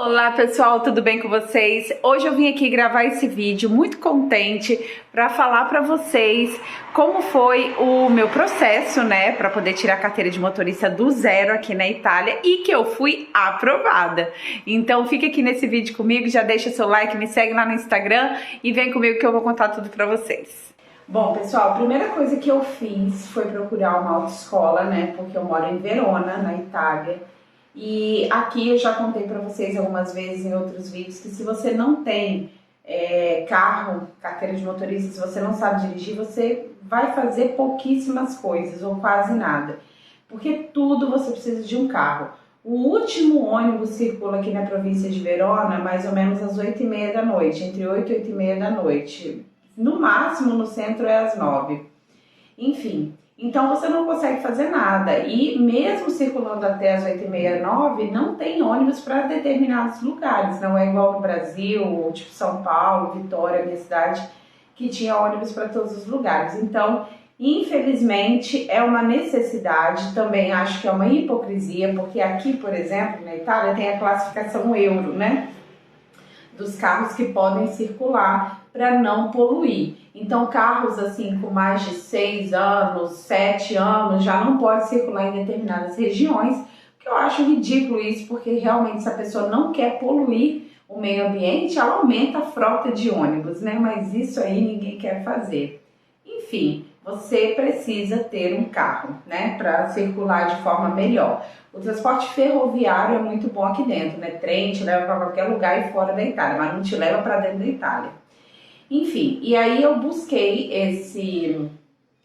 Olá pessoal, tudo bem com vocês? Hoje eu vim aqui gravar esse vídeo muito contente para falar para vocês como foi o meu processo, né, para poder tirar a carteira de motorista do zero aqui na Itália e que eu fui aprovada. Então fica aqui nesse vídeo comigo, já deixa seu like, me segue lá no Instagram e vem comigo que eu vou contar tudo para vocês. Bom, pessoal, a primeira coisa que eu fiz foi procurar uma autoescola, né, porque eu moro em Verona, na Itália. E aqui eu já contei para vocês algumas vezes em outros vídeos que se você não tem carro, carteira de motorista, se você não sabe dirigir, você vai fazer pouquíssimas coisas ou quase nada. Porque tudo você precisa de um carro. O último ônibus circula aqui na província de Verona mais ou menos às 8h30 da noite, entre 8 e 8h30 da noite. No máximo no centro é às 9. Enfim. Então você não consegue fazer nada e mesmo circulando até as 8h30, 9, não tem ônibus para determinados lugares, não é igual no Brasil, tipo São Paulo, Vitória, minha cidade, que tinha ônibus para todos os lugares. Então, infelizmente, é uma necessidade, também acho que é uma hipocrisia, porque aqui, por exemplo, na Itália tem a classificação Euro, né? Dos carros que podem circular para não poluir. Então carros assim com mais de 6 anos, 7 anos já não pode circular em determinadas regiões, que eu acho ridículo isso, porque realmente se a pessoa não quer poluir o meio ambiente, ela aumenta a frota de ônibus, né? Mas isso aí ninguém quer fazer. Enfim, você precisa ter um carro, né, para circular de forma melhor. O transporte ferroviário é muito bom aqui dentro, né? Trem te leva para qualquer lugar e fora da Itália, mas não te leva para dentro da Itália. Enfim, e aí eu busquei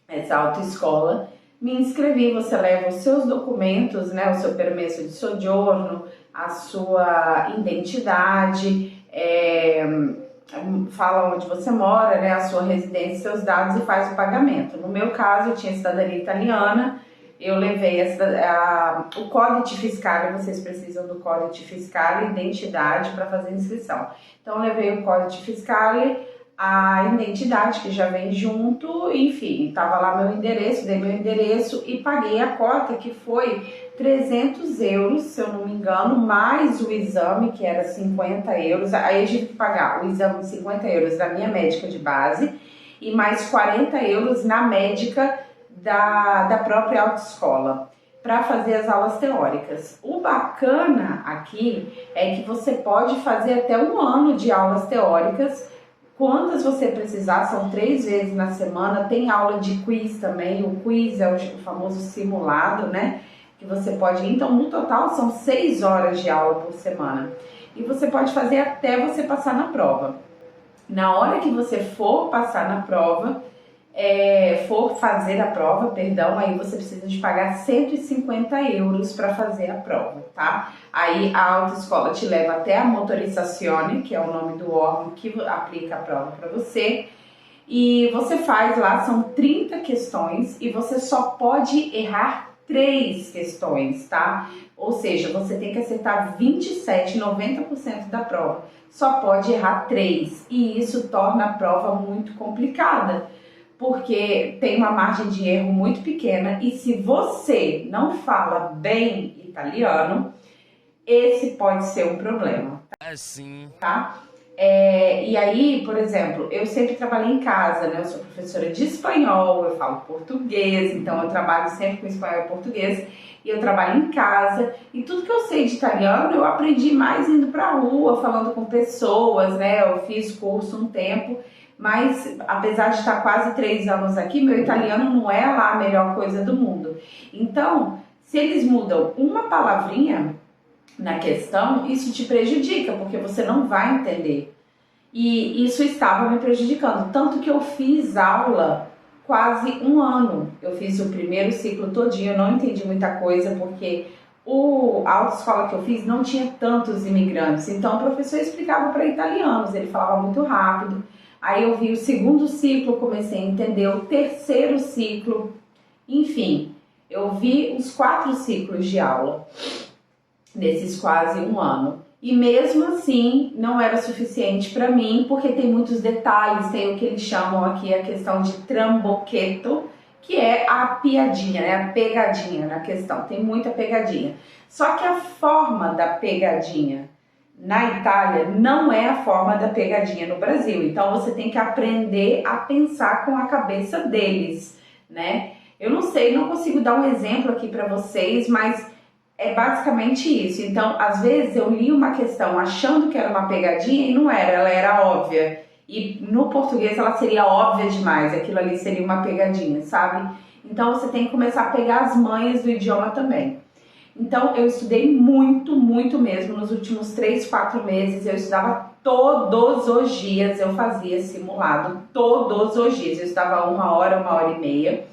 essa autoescola, me inscrevi, você leva os seus documentos, né, o seu permesso de soggiorno, a sua identidade, fala onde você mora, né, a sua residência, seus dados e faz o pagamento. No meu caso, eu tinha cidadania italiana, eu levei o códice fiscal, vocês precisam do códice fiscal e identidade para fazer a inscrição. Então, eu levei o códice fiscal, a identidade que já vem junto, enfim, tava lá meu endereço, dei meu endereço e paguei a cota que foi 300 euros, se eu não me engano, mais o exame que era 50 euros, aí eu tive que pagar o exame de 50 euros da minha médica de base e mais 40 euros na médica da própria autoescola para fazer as aulas teóricas. O bacana aqui é que você pode fazer até 1 ano de aulas teóricas. Quantas você precisar, são 3 vezes na semana, tem aula de quiz também, o quiz é o famoso simulado, né, que você pode ir, então no total são 6 horas de aula por semana, e você pode fazer até você passar na prova. Na hora que você for passar na prova, for fazer a prova, perdão, aí você precisa de pagar 150 euros para fazer a prova, tá? Aí a autoescola te leva até a motorizzazione, que é o nome do órgão que aplica a prova para você, e você faz lá, são 30 questões e você só pode errar 3 questões, tá? Ou seja, você tem que acertar 27, 90% da prova, só pode errar 3, e isso torna a prova muito complicada, porque tem uma margem de erro muito pequena e se você não fala bem italiano, esse pode ser um problema. Sim. Tá? E aí, por exemplo, eu sempre trabalhei em casa, né? Eu sou professora de espanhol, eu falo português, então eu trabalho sempre com espanhol e português, e eu trabalho em casa, e tudo que eu sei de italiano eu aprendi mais indo pra rua, falando com pessoas, né? Eu fiz curso um tempo, mas apesar de estar quase 3 anos aqui, meu italiano não é lá a melhor coisa do mundo. Então, se eles mudam uma palavrinha na questão, isso te prejudica, porque você não vai entender. E isso estava me prejudicando, tanto que eu fiz aula quase 1 ano. Eu fiz o primeiro ciclo todinho, eu não entendi muita coisa, porque a autoescola que eu fiz não tinha tantos imigrantes, então o professor explicava para italianos, ele falava muito rápido. Aí eu vi o 2º ciclo, comecei a entender o 3º ciclo, enfim, eu vi os 4 ciclos de aula nesses quase 1 ano. E mesmo assim não era suficiente para mim, porque tem muitos detalhes, tem o que eles chamam aqui a questão de trambocchetto, que é a piadinha, né, a pegadinha na questão, tem muita pegadinha. Só que a forma da pegadinha na Itália não é a forma da pegadinha no Brasil. Então você tem que aprender a pensar com a cabeça deles, né? Eu não sei, não consigo dar um exemplo aqui para vocês, mas é basicamente isso. Então, às vezes eu li uma questão achando que era uma pegadinha e não era, ela era óbvia. E no português ela seria óbvia demais, aquilo ali seria uma pegadinha, sabe? Então você tem que começar a pegar as manhas do idioma também. Então eu estudei muito, muito mesmo. Nos últimos 3, 4 meses eu estudava todos os dias, eu fazia simulado todos os dias. Eu estudava 1 hora, 1 hora e meia.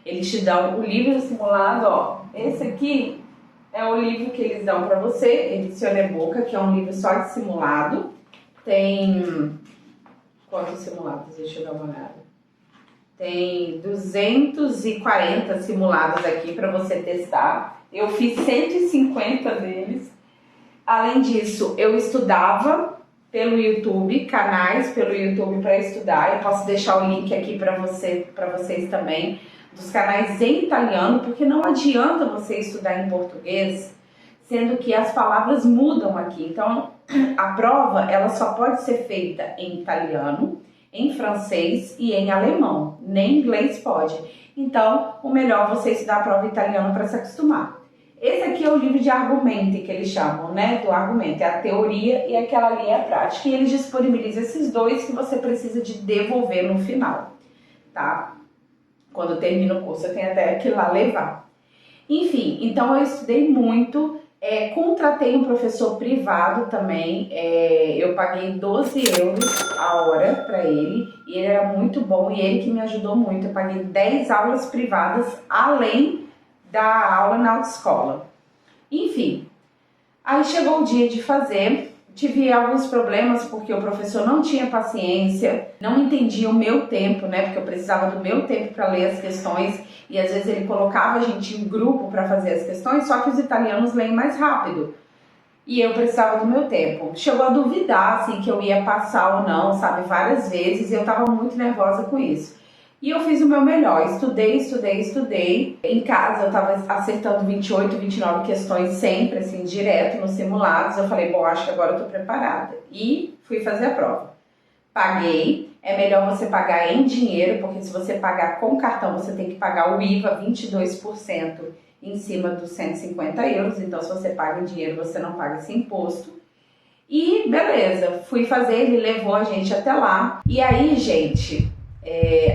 Eles te dão o livro simulado, ó. Esse aqui é o livro que eles dão pra você, Edizione Boca, que é um livro só de simulado. Tem quantos simulados? Deixa eu dar uma olhada. Tem 240 simulados aqui para você testar. Eu fiz 150 deles. Além disso, eu estudava pelo YouTube, canais pelo YouTube para estudar. Eu posso deixar o link aqui para vocês também, dos canais em italiano, porque não adianta você estudar em português, sendo que as palavras mudam aqui. Então, a prova ela só pode ser feita em italiano, em francês e em alemão, nem inglês pode. Então, o melhor é você estudar a prova italiana para se acostumar. Esse aqui é o livro de argumento que eles chamam, né? Do argumento, é a teoria e aquela ali é a prática. E eles disponibilizam esses dois que você precisa de devolver no final, tá? Quando termina o curso, eu tenho até que ir lá levar. Enfim, então eu estudei muito. Contratei um professor privado também, eu paguei 12 euros a hora para ele e ele era muito bom e ele que me ajudou muito. Eu paguei 10 aulas privadas além da aula na autoescola. Enfim, aí chegou o dia de fazer, tive alguns problemas porque o professor não tinha paciência, não entendia o meu tempo, né? Porque eu precisava do meu tempo para ler as questões e às vezes ele colocava a gente em grupo para fazer as questões, só que os italianos leem mais rápido e eu precisava do meu tempo. Chegou a duvidar assim que eu ia passar ou não, sabe? Várias vezes e eu estava muito nervosa com isso. E eu fiz o meu melhor, estudei. Em casa eu estava acertando 28, 29 questões sempre, assim, direto nos simulados. Eu falei, bom, acho que agora eu tô preparada. E fui fazer a prova. Paguei, é melhor você pagar em dinheiro, porque se você pagar com cartão, você tem que pagar o IVA, 22% em cima dos 150 euros. Então, se você paga em dinheiro, você não paga esse imposto. E beleza, fui fazer, ele levou a gente até lá. E aí, gente...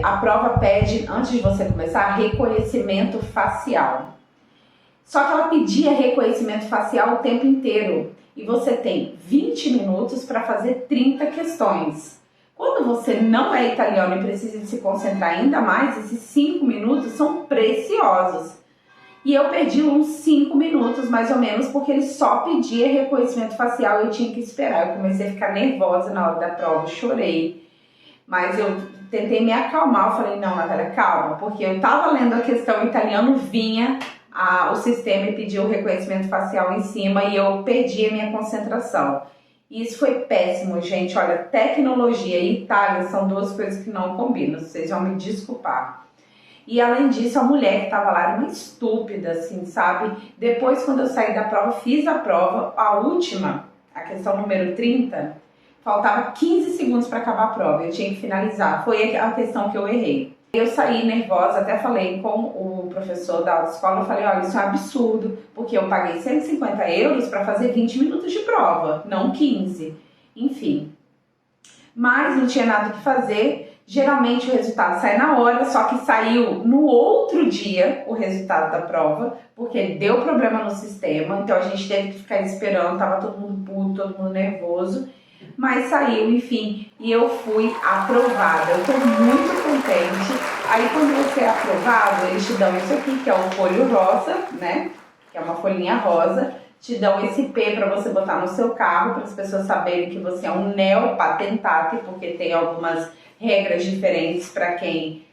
a prova pede, antes de você começar, reconhecimento facial. Só que ela pedia reconhecimento facial o tempo inteiro. E você tem 20 minutos para fazer 30 questões. Quando você não é italiano e precisa de se concentrar ainda mais, esses 5 minutos são preciosos. E eu perdi uns 5 minutos, mais ou menos, porque ele só pedia reconhecimento facial e eu tinha que esperar. Eu comecei a ficar nervosa na hora da prova, chorei. Mas eu tentei me acalmar, eu falei, não, Natália, calma, porque eu tava lendo a questão em italiano, vinha o sistema e pediu o reconhecimento facial em cima e eu perdi a minha concentração. E isso foi péssimo, gente. Olha, tecnologia e Itália são duas coisas que não combinam, vocês vão me desculpar. E além disso, a mulher que tava lá era uma estúpida, assim, sabe? Depois, quando eu saí da prova, fiz a prova, a última, a questão número 30, faltava 15 segundos para acabar a prova, eu tinha que finalizar. Foi a questão que eu errei. Eu saí nervosa, até falei com o professor da autoescola, eu falei, olha, isso é um absurdo, porque eu paguei 150 euros para fazer 20 minutos de prova, não 15. Enfim, mas não tinha nada o que fazer. Geralmente o resultado sai na hora, só que saiu no outro dia o resultado da prova, porque deu problema no sistema, então a gente teve que ficar esperando, tava todo mundo puto, todo mundo nervoso. Mas saiu, enfim, e eu fui aprovada. Eu tô muito contente. Aí quando você é aprovado, eles te dão isso aqui, que é o folho rosa, né? Que é uma folhinha rosa. Te dão esse P para você botar no seu carro, para as pessoas saberem que você é um neopatentate, porque tem algumas regras diferentes para quem...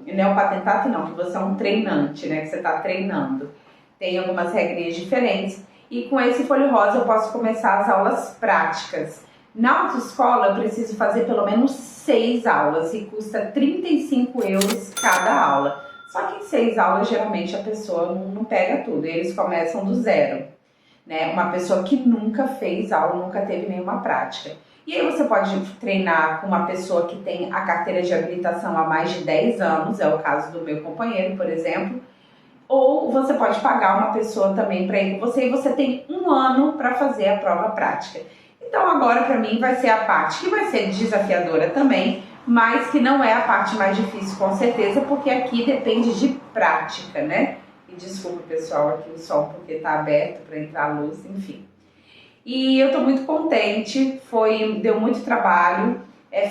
neopatentate não, que você é um treinante, né? Que você tá treinando. Tem algumas regrinhas diferentes. E com esse folho rosa eu posso começar as aulas práticas. Na autoescola eu preciso fazer pelo menos 6 aulas e custa 35 euros cada aula. Só que em 6 aulas geralmente a pessoa não pega tudo, eles começam do zero. né? Uma pessoa que nunca fez aula, nunca teve nenhuma prática. E aí você pode treinar com uma pessoa que tem a carteira de habilitação há mais de 10 anos, é o caso do meu companheiro, por exemplo, ou você pode pagar uma pessoa também para ir com você e você tem 1 ano para fazer a prova prática. Então agora para mim vai ser a parte que vai ser desafiadora também, mas que não é a parte mais difícil com certeza, porque aqui depende de prática, né? E desculpa pessoal aqui o sol porque tá aberto para entrar a luz, enfim. E eu tô muito contente, deu muito trabalho,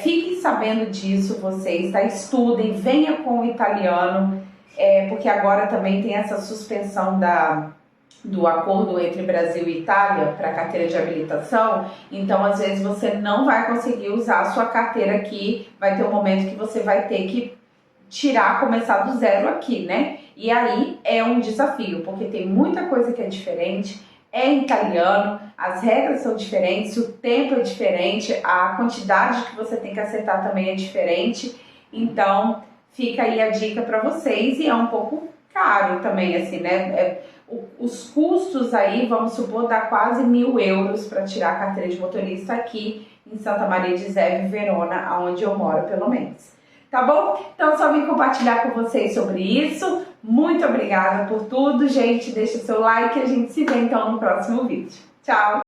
fiquem sabendo disso vocês, tá? Estudem, venha com o italiano, porque agora também tem essa suspensão do acordo entre Brasil e Itália para a carteira de habilitação, então às vezes você não vai conseguir usar a sua carteira aqui, vai ter um momento que você vai ter que tirar, começar do zero aqui, né? E aí é um desafio, porque tem muita coisa que é diferente, é em italiano, as regras são diferentes, o tempo é diferente, a quantidade que você tem que acertar também é diferente, então fica aí a dica para vocês e é um pouco caro também, assim, né? Os custos aí, vamos supor, dá quase 1.000 euros para tirar a carteira de motorista aqui em Santa Maria de Zeve, Verona, onde eu moro, pelo menos. Tá bom? Então, só vim compartilhar com vocês sobre isso. Muito obrigada por tudo, gente. Deixa seu like e a gente se vê então no próximo vídeo. Tchau!